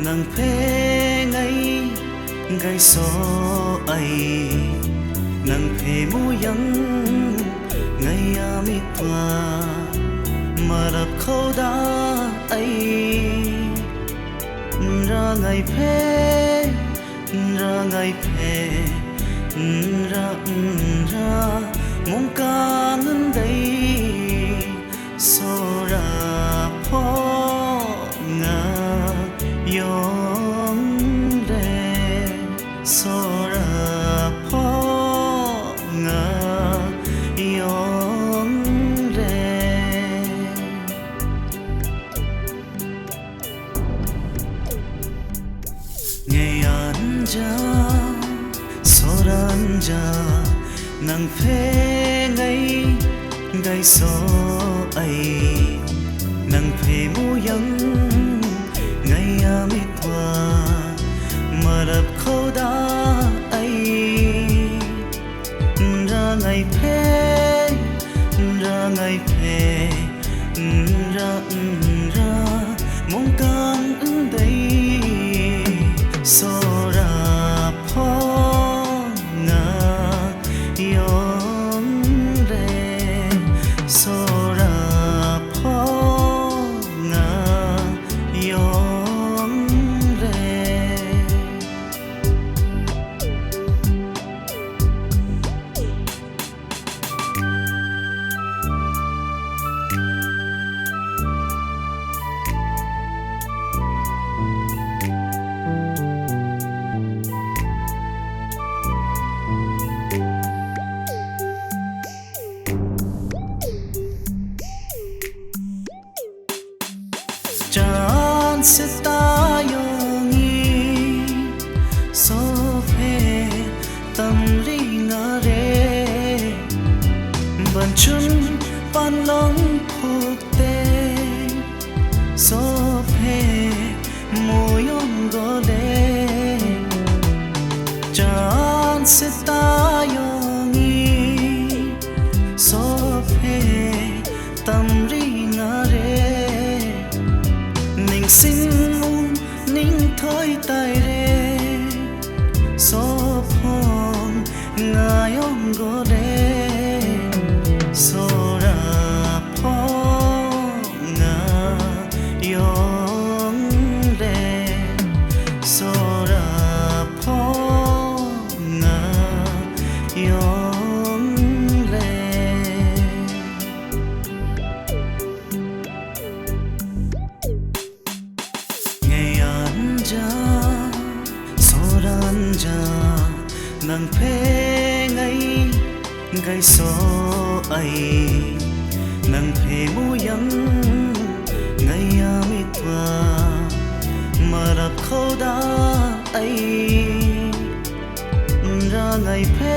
nang phê ngay gai so ai nang phê mu yang ngay ami tua marap khâu da ai ra ngày phê ra mong ca ngân đây so ra pho nga yong re so ra pho nga yong re ngày an ja so ran ja nang phê ngay gai so ai nang phê mu yang ngay ami tua marap khâu da ai ra ngày phê ra mong can đây so ra pho nga yong re so ra pho nga yong re chan se ta yongi so phe tâm ri nga re ban chun pan long phuk te so phe mo yong go le chan se ta yongi so phe tâm ri nga re sinh mung ninh thoi tai re so phong nga yong go re so ra phong nga yong re so ra phong nga yong re nang phê ngay gai so ai nang phê mu yang ngay ami tua marap khâu da ai ra ngày phê